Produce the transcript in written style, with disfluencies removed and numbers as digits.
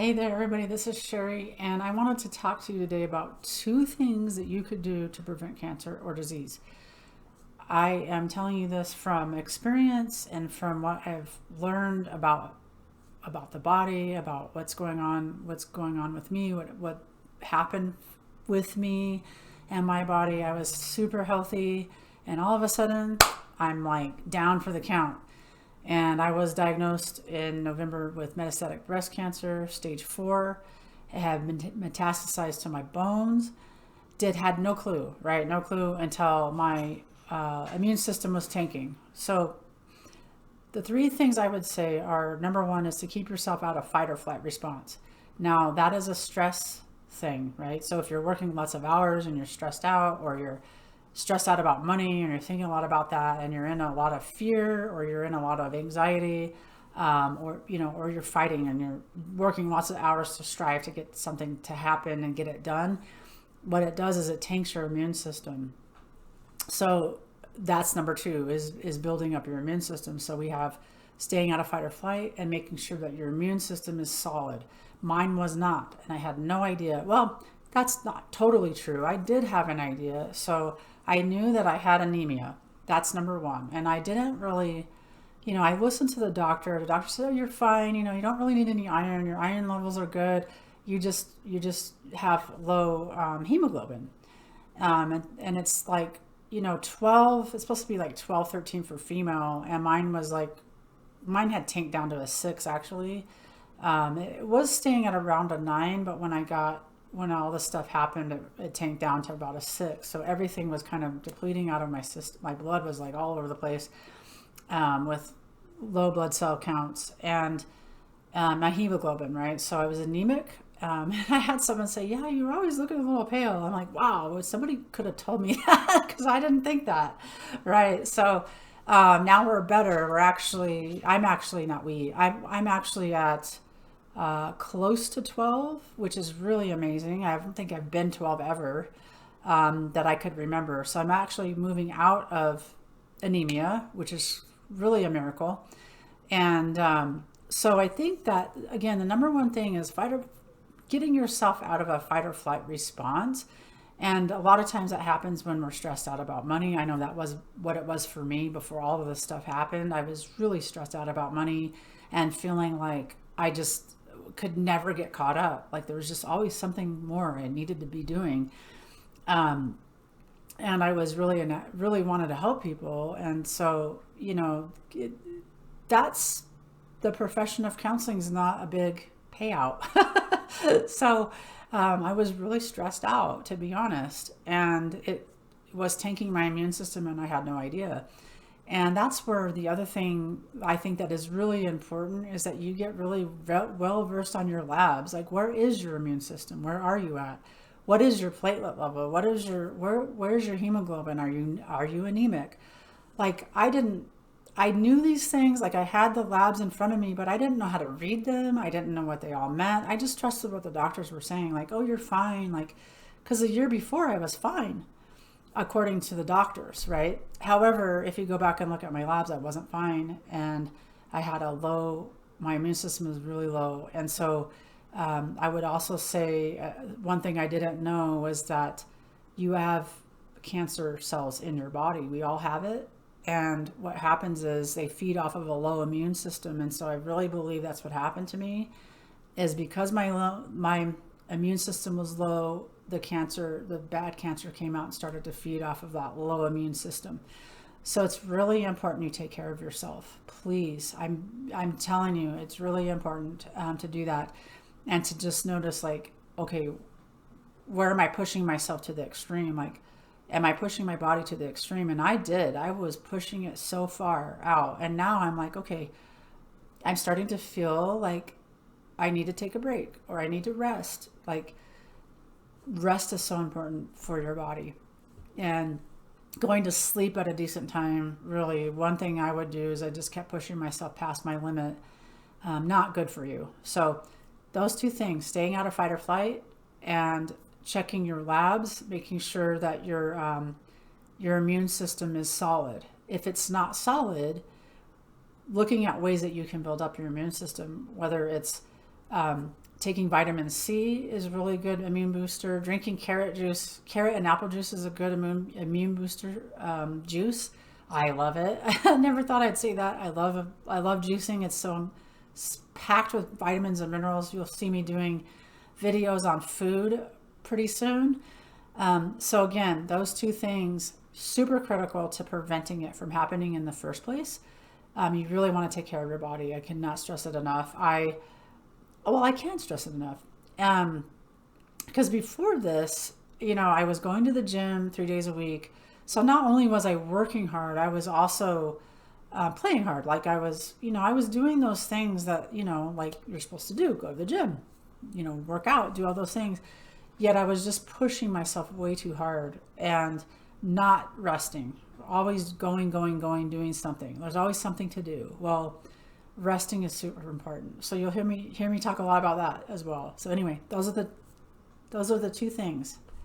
Hey there, everybody. This is Sherry, and I wanted to talk to you today about two things that you could do to prevent cancer or disease. I am telling you this from experience and from what I've learned about the body, about what's going on with me, what happened with me and my body. I was super healthy, and all of a sudden, I'm like down for the count. And I was diagnosed in November with metastatic breast cancer, stage 4. It had been metastasized to my bones. Had no clue, right? No clue until my immune system was tanking. So the three things I would say are: number one is to keep yourself out of fight or flight response. Now that is a stress thing, right? So if you're working lots of hours and you're stressed out, or you're stressed out about money and you're thinking a lot about that, and you're in a lot of fear, or you're in a lot of anxiety, or you're fighting and you're working lots of hours to strive to get something to happen and get it done, what it does is it tanks your immune system. So that's number two, is building up your immune system. So we have staying out of fight or flight and making sure that your immune system is solid. Mine was not, and I had no idea. Well, that's not totally true. I did have an idea. So I knew that I had anemia. That's number one. And I didn't really, I listened to the doctor. The doctor said, "Oh, you're fine. You don't really need any iron. Your iron levels are good. You just have low hemoglobin." And it's like, 12, it's supposed to be like 12, 13 for female. And mine had tanked down to a 6 actually. It was staying at around a 9, but when all this stuff happened, it tanked down to about a 6. So everything was kind of depleting out of my system. My blood was like all over the place, with low blood cell counts and my hemoglobin, right? So I was anemic. And I had someone say, "Yeah, you're always looking a little pale." I'm like, wow, somebody could have told me that, because I didn't think that, right? So now we're better. I'm actually not I'm actually at close to 12, which is really amazing. I don't think I've been 12 ever, that I could remember. So I'm actually moving out of anemia, which is really a miracle. And so I think that, again, the number one thing is getting yourself out of a fight or flight response. And a lot of times that happens when we're stressed out about money. I know that was what it was for me before all of this stuff happened. I was really stressed out about money and feeling like I just could never get caught up. Like there was just always something more I needed to be doing. Um, and I was really wanted to help people. And so, that's the profession of counseling is not a big payout. So I was really stressed out, to be honest, and it was tanking my immune system, and I had no idea. And that's where the other thing I think that is really important is that you get really well versed on your labs. Like, where is your immune system? Where are you at? What is your platelet level? Where's your hemoglobin? Are you anemic? Like, I knew these things, like I had the labs in front of me, but I didn't know how to read them. I didn't know what they all meant. I just trusted what the doctors were saying, like, "Oh, you're fine." Like, because the year before I was fine, according to the doctors, right? However, if you go back and look at my labs, I wasn't fine. And I had my immune system was really low. And so I would also say one thing I didn't know was that you have cancer cells in your body. We all have it. And what happens is they feed off of a low immune system. And so I really believe that's what happened to me, is because my immune system was low, the bad cancer came out and started to feed off of that low immune system. So it's really important you take care of yourself. Please, I'm telling you, it's really important to do that, and to just notice, like, okay, where am I pushing myself to the extreme? Like, am I pushing my body to the extreme? And I was pushing it so far out. And now I'm like, okay, I'm starting to feel like I need to take a break, or I need to rest. Like, rest is so important for your body. And going to sleep at a decent time, really, one thing I would do is I just kept pushing myself past my limit. Not good for you. So those two things: staying out of fight or flight, and checking your labs, making sure that your immune system is solid. If it's not solid, looking at ways that you can build up your immune system, whether it's Taking vitamin C is a really good immune booster. Drinking carrot juice, carrot and apple juice is a good immune booster juice. I love it. I never thought I'd say that. I love juicing. It's so packed with vitamins and minerals. You'll see me doing videos on food pretty soon. So again, those two things, super critical to preventing it from happening in the first place. You really want to take care of your body. I cannot stress it enough. I can't stress it enough. Because before this, I was going to the gym 3 days a week. So not only was I working hard, I was also playing hard. Like I was doing those things that, like you're supposed to do, go to the gym, work out, do all those things. Yet I was just pushing myself way too hard and not resting, always going, doing something. There's always something to do. Well, resting is super important. So you'll hear me talk a lot about that as well. So anyway, those are the two things.